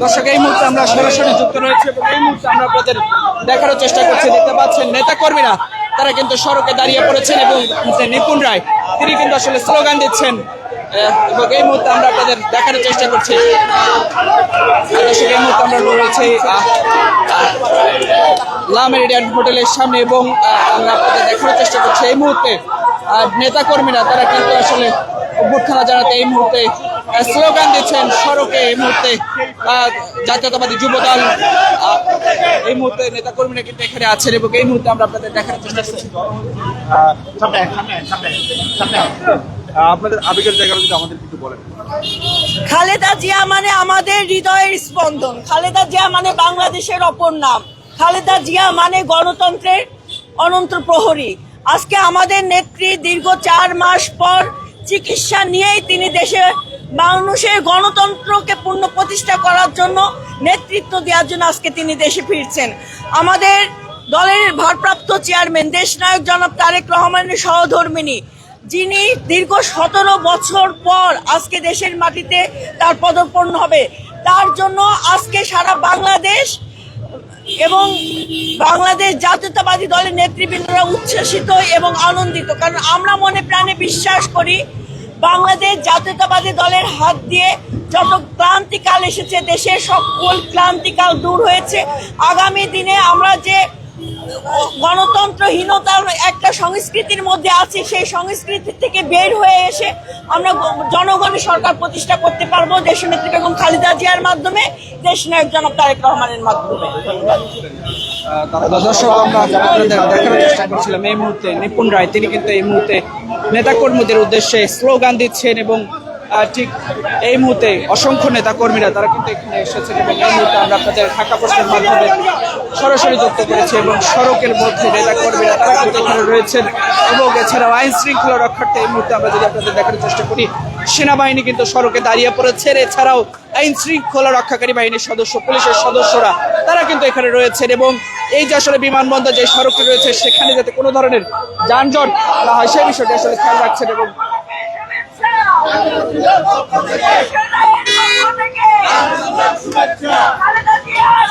দর্শক, এই মুহূর্তে আমরা সরাসরি যুক্ত রয়েছে এবং এই মুহূর্তে আমরা আপনাদের দেখানোর চেষ্টা করছি। দেখতে পাচ্ছেন নেতা কর্মীরা তারা কিন্তু সড়কে দাঁড়িয়ে পড়েছেন এবং নিপুণ রায় তিনি কিন্তু আসলে স্লোগান দিচ্ছেন এবং এই মুহূর্তে আমরা আপনাদের দেখানোর চেষ্টা করছি। দর্শক, এই মুহূর্তে আমরা রয়েছে লা মেরিডিয়ান হোটেলের সামনে এবং আমরা আপনাদের দেখানোর চেষ্টা করছি এই মুহূর্তে নেতা কর্মীরা তারা কিন্তু আসলে অভ্যর্থনা জানাতে এই মুহূর্তে স্লোগান দিচ্ছেন সড়কে। এই মুহূর্তে জাতীয়তাবাদী যুবদল এই মুহূর্তে নেতা কর্মীরা কিন্তু এখানে আছেন এবং এই মুহূর্তে আমরা আপনাদের দেখানোর চেষ্টা করছি। আপনাদের আবেগের জায়গাটা যদি আমাদের কিছু বলেন। খালেদা জিয়া মানে আমাদের হৃদয়ের স্পন্দন, খালেদা জিয়া মানে বাংলাদেশের অপর নাম, খালেদা জিয়া মানে গণতন্ত্রের অনন্ত প্রহরী। আজকে আমাদের নেত্রী দীর্ঘ 4 মাস পর চিকিৎসা নিয়েই তিনি দেশে মানুষের গণতন্ত্রকে পূর্ণ প্রতিষ্ঠা করার জন্য নেতৃত্ব দেওয়ার জন্য আজকে তিনি দেশে ফিরছেন। আমাদের দলের ভারপ্রাপ্ত চেয়ারম্যান দেশনায়ক জনাব তারেক রহমানের সহধর্মিণী, যিনি দীর্ঘ 17 বছর পর আজকে দেশের মাটিতে তার পদার্পণ হবে, তার জন্য আজকে সারা বাংলাদেশ এবং বাংলাদেশ জাতীয়তাবাদী দলের নেতৃবৃন্দরা উচ্ছ্বসিত এবং আনন্দিত। কারণ আমরা মনে প্রাণে বিশ্বাস করি বাংলাদেশ জাতীয়তাবাদী দলের হাত দিয়ে যত ক্লান্তিকাল এসেছে, দেশের সকল ক্লান্তিকাল দূর হয়েছে। আগামী দিনে আমরা যে গণতন্ত্রহীনতার একটা সংস্কৃতির মধ্যে আছি, সেই সংস্কৃতি থেকে বের হয়ে এসে আমরা জনগণের সরকার প্রতিষ্ঠা করতে পারবো দেশনেত্রী বেগম খালেদা জিয়ার মাধ্যমে, দেশনায়ক জনাব তারেক রহমানের মাধ্যমে। দর্শক, আমরা দেখানোর চেষ্টা করছিলাম এই মুহূর্তে নিপুণ রায় তিনি কিন্তু এই মুহূর্তে নেতা কর্মীদের উদ্দেশ্যে স্লোগান দিচ্ছেন এবং ঠিক এই মুহূর্তে অসংখ্য নেতা কর্মীরা তারা কিন্তু এখানে এসেছেন এবং এই মুহূর্তে আমরা আপনাদের ঢাকা পোস্টের মাধ্যমে সরাসরি যুক্ত করেছি এবং সড়কের মধ্যে নেতা কর্মীরা তারা কিন্তু এখানে রয়েছেন এবং এছাড়াও আইন শৃঙ্খলা রক্ষার্থে এই মুহূর্তে আমরা যদি আপনাদের দেখানোর চেষ্টা করি সেনাবাহিনী কিন্তু সড়কে দাঁড়িয়ে পড়েছেন। এছাড়াও আইন শৃঙ্খলা রক্ষাকারী বাহিনীর সদস্য, পুলিশের সদস্যরা তারা কিন্তু এখানে রয়েছেন এবং এই যে আসলে বিমানবন্দর যে সড়কটি রয়েছে সেখানে যাতে কোনো ধরনের যানজট না হয় সেই বিষয়টি আসলে খেয়াল রাখছেন এবং খালেদা জিয়ার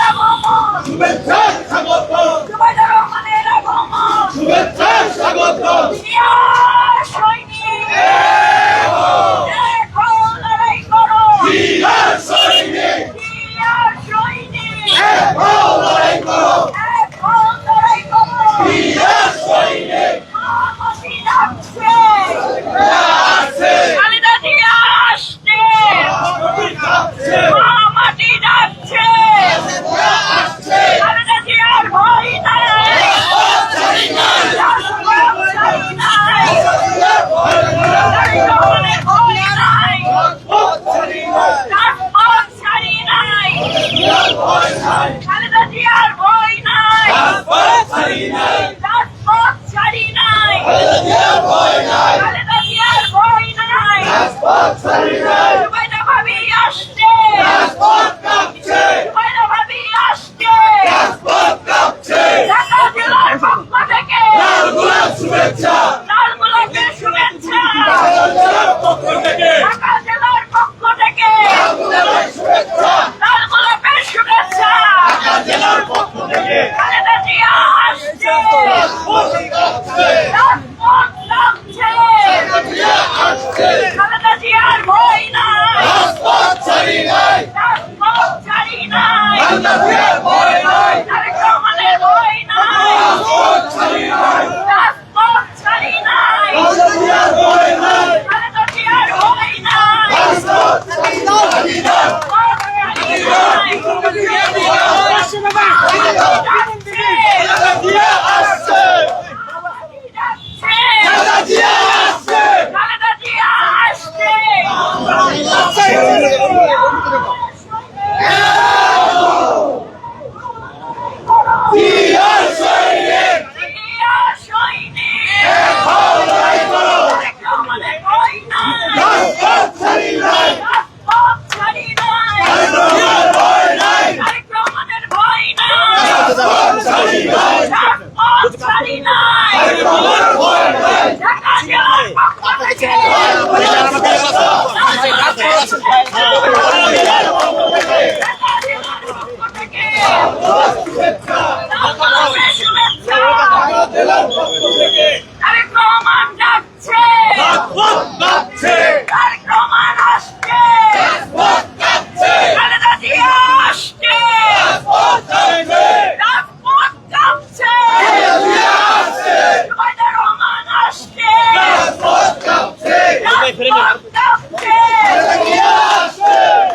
ভয় নাই।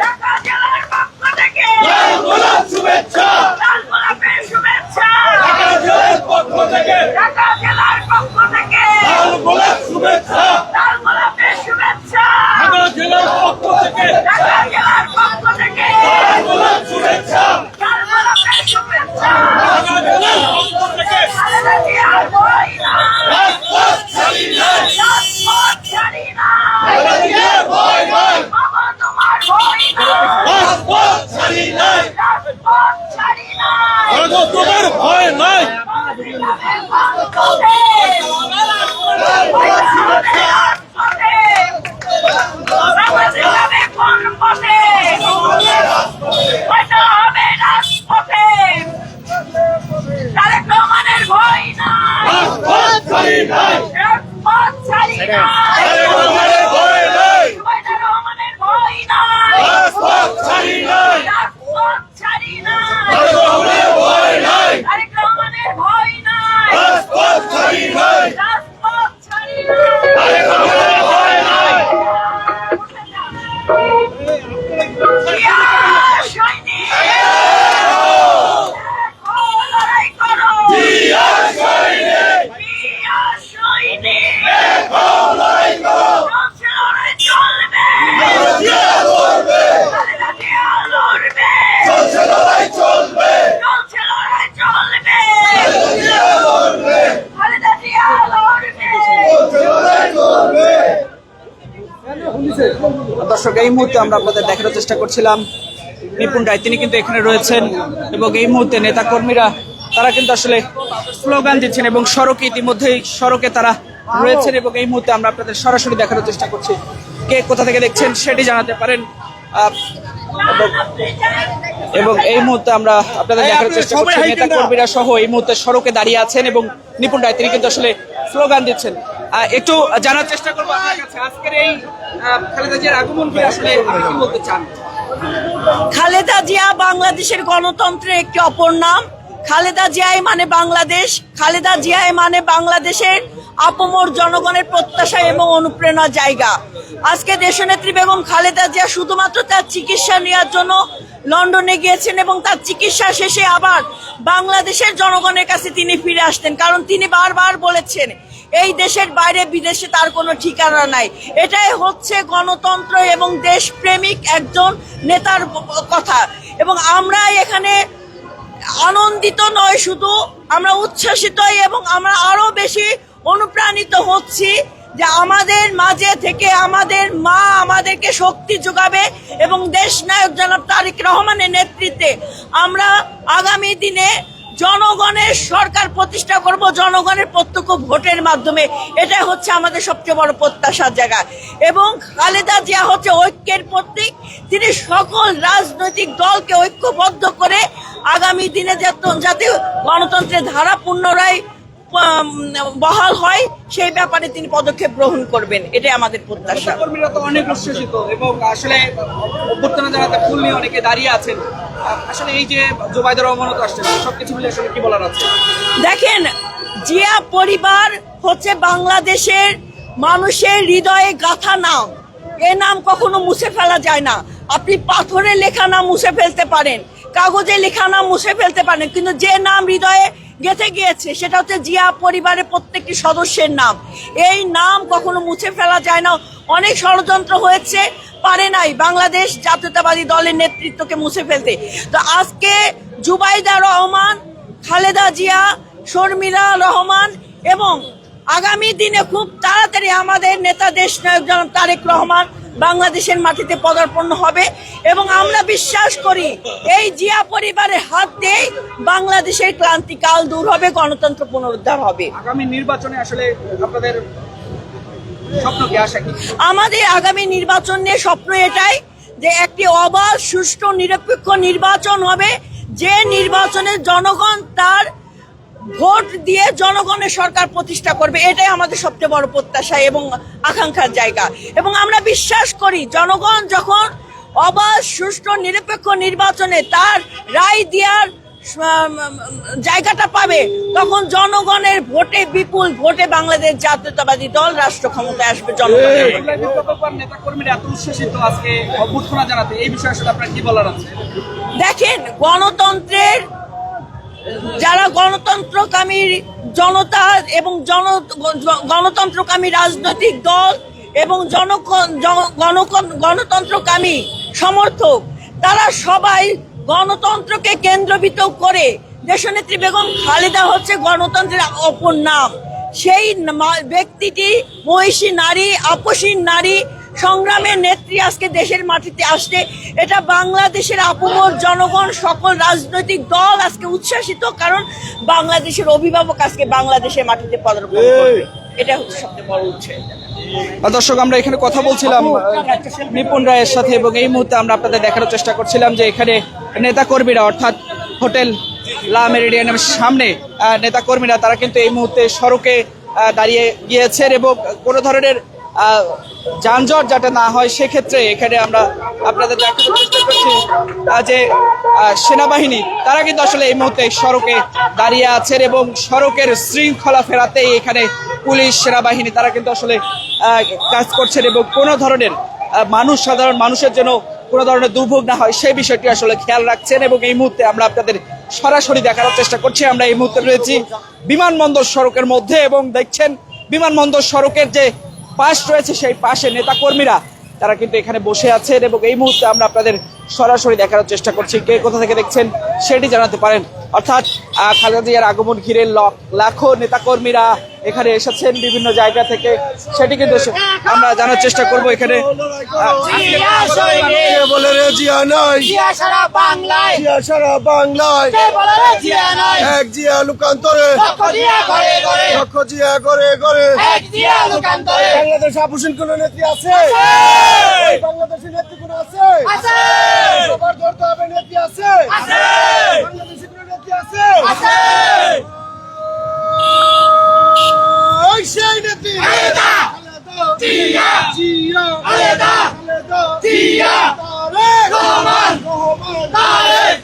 ঢাকা জেলার পক্ষ থেকে শুভেচ্ছা লাল গোলাপের শুভেচ্ছা ঢাকা জেলার পক্ষ থেকে ঢাকা জেলার পক্ষ থেকে লাল গোলাপ শুভেচ্ছা লাল গোলাপের শুভেচ্ছা ঢাকা জেলার পক্ষ থেকে ঢাকা জেলার পক্ষ থেকে লাল গোলাপ শুভেচ্ছা লাল গোলাপের শুভেচ্ছা ঢাকা জেলার পক্ষ থেকে খালেদা জিয়ার ভয় নাই রাজপথ ছাড়ি নাই রাজপথ ছাড়ি নাই খালেদা জিয়ার ভয় নাই বাবা তোমার ভয় নাই রাজপথ ছাড়ি নাই রাজপথ ছাড়ি নাই আগো তোমার ভয় নাই রাজপথ ছাড়ি নাই রহমানের ভয় নাই রাজপথ ছাড়ি নাই রহমানের ভয় নাই রাজপথ ছাড়ি নাই রহমানের ভয় নাই জিয়া সৈনিক লড়াই করো জিয়া লড়বে চলছে লড়াই চলবে জিয়া লড়বে চলছে লড়াই চলবে দর্শক, এই মুহূর্তে আমরা আপনাদের দেখানোর চেষ্টা করছিলাম নিপুণ রায়, তিনি কিন্তু এখানে রয়েছেন এবং এই মুহূর্তে নেতা কর্মীরা তারা কিন্তু আসলে স্লোগান দিচ্ছেন এবং সড়কে ইতিমধ্যেই সড়কে তারা রয়েছেন এবং এই মুহূর্তে আমরা আপনাদের সরাসরি দেখানোর চেষ্টা করছি। কে কোথা থেকে দেখছেন সেটি জানাতে পারেন। এবং এই মুহূর্তে আমরা আপনাদের দেখানোর চেষ্টা করছি নেতা কর্মীরা সহ এই মুহূর্তে সড়কে দাঁড়িয়ে আছেন এবং নিপুণ রায় তিনি কিন্তু আসলে স্লোগান দিচ্ছেন। একটু জানার চেষ্টা করবো আপনার কাছে আজকের এই খালেদা জিয়ার আগমনকে আসলে আপনি কি বলতে চান? খালেদা জিয়া বাংলাদেশের গণতন্ত্রের একটি অপর নাম। খালেদা জিয়াই মানে বাংলাদেশ, খালেদা জিয়াই মানে বাংলাদেশের আপামর জনগণের প্রত্যাশা এবং অনুপ্রেরণার জায়গা। আজকে দেশনেত্রী বেগম খালেদা জিয়া শুধুমাত্র তার চিকিৎসা নেওয়ার জন্য লন্ডনে গিয়েছেন এবং তার চিকিৎসা শেষে আবার বাংলাদেশের জনগণের কাছে তিনি ফিরে আসতেন, কারণ তিনি বারবার বলেছেন এই দেশের বাইরে বিদেশে তার কোনো ঠিকানা নাই। এটাই হচ্ছে গণতন্ত্র এবং দেশপ্রেমিক একজন নেতার কথা। এবং আমরা এখানে আনন্দিত নয় শুধু, আমরা উচ্ছ্বাসিত এবং আমরা আরো বেশি অনুপ্রাণিত হচ্ছি যে আমাদের মাঝে থেকে আমাদের মা আমাদেরকে শক্তি যোগাবে এবং দেশ নায়ক জনাব তারেক রহমানের নেতৃত্বে আমরা আগামী দিনে জনগণের সরকার প্রতিষ্ঠা করব, জনগণের প্রত্যক্ষ ভোটের মাধ্যমে। এটাই হচ্ছে আমাদের সবচেয়ে বড় প্রত্যাশার জায়গা। এবং খালেদা জিয়া হচ্ছে ঐক্যের প্রতীক। তিনি সকল রাজনৈতিক দলকে ঐক্যবদ্ধ করে আগামী দিনে যাতে গণতন্ত্রের ধারা পুনরায় বহাল হয় সেই ব্যাপারে তিনি পদক্ষেপ গ্রহণ করবেন, এটাই আমাদের প্রত্যাশা। কর্মীরা তো অনেক উচ্ছ্বসিত এবং আসলে অভ্যর্থনা জানাতে ফুল নিয়ে অনেকে দাঁড়িয়ে আছেন। আসলে এই যে জুবাইদুর রহমানও তো আসছেন, সবকিছু মিলে আসলে কি বলার আছে? দেখেন, জিয়া পরিবার হচ্ছে বাংলাদেশের মানুষের হৃদয়ে গাঁথা নাম। এ নাম কখনো মুছে ফেলা যায় না। আপনি পাথরে লেখা নাম মুছে ফেলতে পারেন, কাগজে লেখা নাম মুছে ফেলতে পারেন, কিন্তু যে নাম হৃদয়ে গেঁথে গিয়েছে সেটা হচ্ছে জিয়া পরিবারের প্রত্যেকটি সদস্যের নাম। এই নাম কখনো মুছে ফেলা যায় না। অনেক ষড়যন্ত্র হয়েছে, পারে নাই বাংলাদেশ জাতীয়তাবাদী দলের নেতৃত্বকে মুছে ফেলতে। তো আজকে জুবাইদা রহমান, খালেদা জিয়া, শর্মিলা রহমান এবং আগামী দিনে খুব তাড়াতাড়ি আমাদের নেতা দেশ নায়ক জনাব তারেক রহমান বাংলাদেশের মাটিতে পদার্পণ হবে এবং আমরা বিশ্বাস করি এই জিয়া পরিবারের হাত দিয়েই বাংলাদেশের ক্রান্তিকাল দূর হবে, গণতন্ত্র পুনরুদ্ধার হবে। আগামী নির্বাচনে আসলে আপনাদের স্বপ্ন কি, আশা কি? আমাদের আগামী নির্বাচন নিয়ে স্বপ্ন এটাই যে একটি অবাধ, সুষ্ঠু, নিরপেক্ষ নির্বাচন হবে, যে নির্বাচনে জনগণ তার ভোট দিয়ে জনগণের সরকার প্রতিষ্ঠা করবে। এটাই আমাদের সবচেয়ে বড় প্রত্যাশা এবং আকাঙ্ক্ষার জায়গা। এবং আমরা বিশ্বাস করি জনগণ যখন অবাধ, সুষ্ঠু, নিরপেক্ষ নির্বাচনে তার রায় দেওয়ার জায়গাটা পাবে, তখন জনগণের ভোটে, বিপুল ভোটে বাংলাদেশ জাতীয়তাবাদী দল রাষ্ট্র ক্ষমতায় আসবে জনগণের ভোটে। নেতা কর্মীরা এত উচ্ছ্বসিত আজকে অভ্যর্থনা জানাতে, এই বিষয়ে আসলে আপনার কি বলার আছে? দেখেন, গণতন্ত্রের যারা গণতন্ত্রকামী জনতা এবং গণতন্ত্রকামী রাজনৈতিক দল এবং গণতন্ত্রকামী সমর্থক, তারা সবাই গণতন্ত্রকে কেন্দ্রবিত করে, দেশনেত্রী বেগম খালেদা হচ্ছে গণতন্ত্রের অপর নাম। সেই ব্যক্তিটি মহিষী নারী, আপসীন নারী, সংগ্রামের নেত্রী আজকে দেশের মাটিতে আসছে। এটা বাংলাদেশের আপমর জনগণ, সকল রাজনৈতিক দল আজকে উচ্ছ্বাসিত, কারণ বাংলাদেশের অভিভাবক আজকে বাংলাদেশের মাটিতে পদার্পণ করবে। এটা হচ্ছে সবচেয়ে বড় উৎসাহ। দর্শক, আমরা এখানে কথা বলছিলাম নিপুণ রায়ের সাথে এবং এই মুহূর্তে আমরা আপনাদের দেখানোর চেষ্টা করছিলাম যে এখানে নেতাকর্মীরা, অর্থাৎ হোটেল লা মেরিডিয়ানের সামনে নেতাকর্মীরা তারা কিন্তু এই মুহূর্তে সড়কে দাঁড়িয়ে গিয়েছেন এবং কোনো ধরনের যানজট যাতে না হয় সেক্ষেত্রে এখানে আমরা আপনাদের দেখানোর চেষ্টা করছি যে সেনাবাহিনী তারা কিন্তু আসলে এই মুহূর্তে সড়কে দাঁড়িয়ে আছেন এবং সড়কের শৃঙ্খলা ফেরাতেই এখানে পুলিশ, সেনাবাহিনী তারা কিন্তু আসলে কাজ করছেন এবং কোনো ধরনের সাধারণ মানুষের জন্য কোনো ধরনের দুর্ভোগ না হয় সেই বিষয়টি আসলে খেয়াল রাখছেন। এবং এই মুহূর্তে আমরা আপনাদের সরাসরি দেখানোর চেষ্টা করছি। আমরা এই মুহূর্তে রয়েছি বিমানবন্দর সড়কের মধ্যে এবং দেখছেন বিমানবন্দর সড়কের যে পাশ রয়েছে সেই পাশে নেতাকর্মীরা তারা কিন্তু এখানে বসে আছেন এবং এই মুহূর্তে আমরা আপনাদের সরাসরি দেখানোর চেষ্টা করছি। কে কোথা থেকে দেখছেন সেটি জানাতে পারেন। অর্থাৎ খালেদা জিয়ার আগমন ঘিরে লাখো নেতাকর্মীরা এখানে এসেছেন বিভিন্ন জায়গা থেকে, সেটি কিন্তু আমরা জানার চেষ্টা করব। এখানে বলে রে জিয়া নাই, জিয়া সারা বাংলায়, জিয়া সারা বাংলায়, বলে রে জিয়া নাই, এক জিয়া লুকান্তরে, লক্ষ জিয়া ঘরে ঘরে, লক্ষ জিয়া ঘরে ঘরে, এক জিয়া লুকান্তরে। বাংলাদেশ আপসীন কোন নেত্রী আছে? আছে। বাংলাদেশের নেত্রী কোন আছে? আছে। সবার ধরতে হবে নেত্রী আছে? আছে। বাংলাদেশের কোন নেত্রী আছে? আছে। ওই সেই নেত্রী খালেদা জিয়া, জিয়া খালেদা জিয়া, তারেক রহমান, তারেক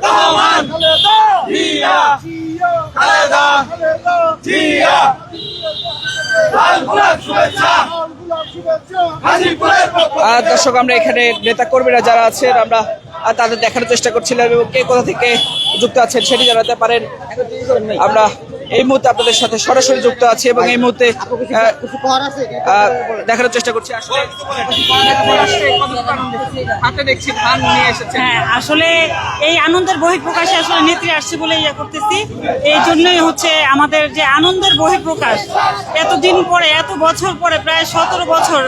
রহমান, খালেদা জিয়া, জিয়া খালেদা জিয়া। দর্শক, আমরা এখানে নেতাকর্মীরা যারা আছেন আমরা তাদের দেখানোর চেষ্টা করছিলাম এবং কে কোথা থেকে যুক্ত আছেন সেটি জানাতে পারেন। আমরা এই মুহূর্তে আপনাদের সাথে সরাসরি যুক্ত আছি এবং এই মুহূর্তে দেখানোর চেষ্টা করছি। হ্যাঁ, আসলে এই আনন্দের বহিঃপ্রকাশে আসলে নেত্রী আসছে বলে ইয়ে করতেছি। এই জন্যই হচ্ছে আমাদের যে আনন্দের বহিঃপ্রকাশ, এতদিন পরে, এত বছর পরে, প্রায় 17 বছর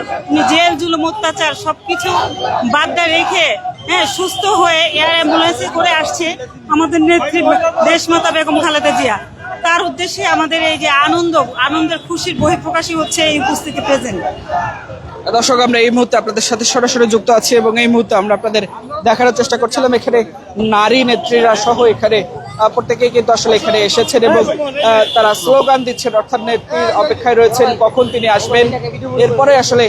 জেল জুলুম অত্যাচার সবকিছু বাদ দিয়ে রেখে সুস্থ হয়ে এয়ার অ্যাম্বুলেন্সে করে আসছে আমাদের নেত্রী দেশমাতা বেগম খালেদা জিয়া। তার উদ্দেশ্যে আমাদের এই যে আনন্দের খুশির বহিঃপ্রকাশই হচ্ছে এই উপস্থিতি প্রেজেন্ট। দর্শক, আমরা এই মুহূর্তে আপনাদের সাথে সরাসরি যুক্ত আছি এবং এই মুহূর্তে আমরা আপনাদের দেখানোর চেষ্টা করছিলাম এখানে নারী নেত্রীরা সহ এখানে প্রত্যেকেই কিন্তু আসলে এখানে এসেছেন এবং তারা স্লোগান দিচ্ছেন, অর্থাৎ নেত্রীর অপেক্ষায় রয়েছেন কখন তিনি আসবেন, এরপরে আসলে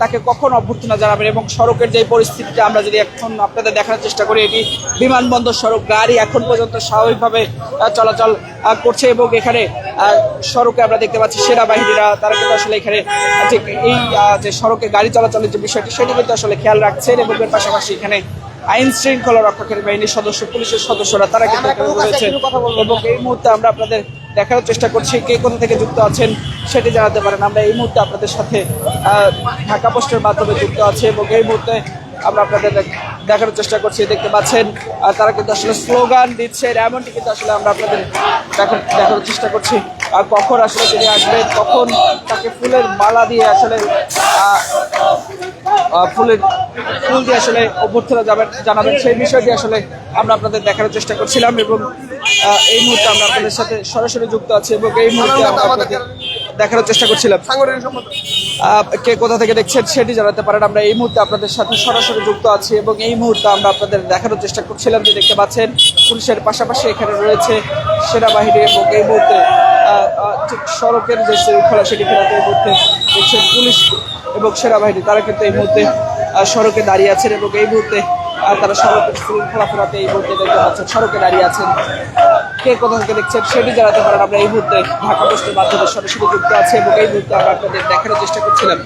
তাকে কখন অভ্যর্থনা জানাবেন। এবং সড়কের যে পরিস্থিতিটা আমরা যদি এখন আপনাদের দেখানোর চেষ্টা করি, এটি বিমানবন্দর সড়ক, গাড়ি এখন পর্যন্ত স্বাভাবিকভাবে চলাচল করছে এবং এখানে সড়কে আমরা দেখতে পাচ্ছি সেনাবাহিনীরা তারা কিন্তু আসলে এখানে এই যে সড়কে গাড়ি চলাচলের যে বিষয়টি সেটি কিন্তু আসলে খেয়াল রাখছেন এবং এর পাশাপাশি এখানে আইন শৃঙ্খলা রক্ষাকারী বাহিনীর সদস্য, পুলিশের সদস্যরা তারা কিন্তু এখানে রয়েছেন এবং এই মুহূর্তে আমরা আপনাদের দেখানোর চেষ্টা করছি কে কোথা থেকে যুক্ত আছেন সেটি জানাতে পারেন। আমরা এই মুহূর্তে আপনাদের সাথে ঢাকা পোস্টের মাধ্যমে যুক্ত আছে এবং এই মুহূর্তে আমরা আপনাদের দেখানোর চেষ্টা করছি। দেখতে পাচ্ছেন তারা কিন্তু আসলে স্লোগান দিচ্ছেন, এমনটি কিন্তু আসলে আমরা আপনাদের দেখানোর চেষ্টা করছি। আর কখন আসলে তিনি আসবেন, কখন তাকে ফুলের মালা দিয়ে আসলে ফুল দিয়ে আসলে অভ্যর্থনা জানাবেন সেই বিষয়টি আসলে আমরা আপনাদের দেখানোর চেষ্টা করছিলাম এবং এই মুহূর্তে আমরা আপনাদের সাথে সরাসরি যুক্ত আছি এবং এই মুহূর্তে আমরা আপনাদের দেখানোর চেষ্টা করছিলাম কে কোথা থেকে দেখছেন সেটি জানাতে পারেন। আমরা এই মুহূর্তে আপনাদের সাথে সরাসরি যুক্ত আছি এবং এই মুহূর্তে আমরা আপনাদের দেখানোর চেষ্টা করছিলাম যে দেখতে পাচ্ছেন পুলিশের পাশাপাশি এখানে রয়েছে সেনাবাহিনী এবং এই মুহূর্তে ঠিক সড়কের যে শৃঙ্খলা সেটি ফেরাতে এই মুহূর্তে দেখছেন পুলিশ এবং সেনাবাহিনী তারা কিন্তু এই মুহূর্তে সড়কে দাঁড়িয়ে আছেন এবং এই মুহূর্তে তারা সড়কের শৃঙ্খলা ফেরাতে এই মুহূর্তে দেখতে পাচ্ছেন সড়কে দাঁড়িয়ে আছেন। কে কোথা থেকে দেখছেন সেটি জানাতে পারেন। আমরা এই মুহূর্তে ঢাকা পোস্টের মাধ্যমে সরাসরি যুক্ত আছে এবং এই মুহূর্তে আমরা আপনাদের দেখানোর চেষ্টা করছিলাম।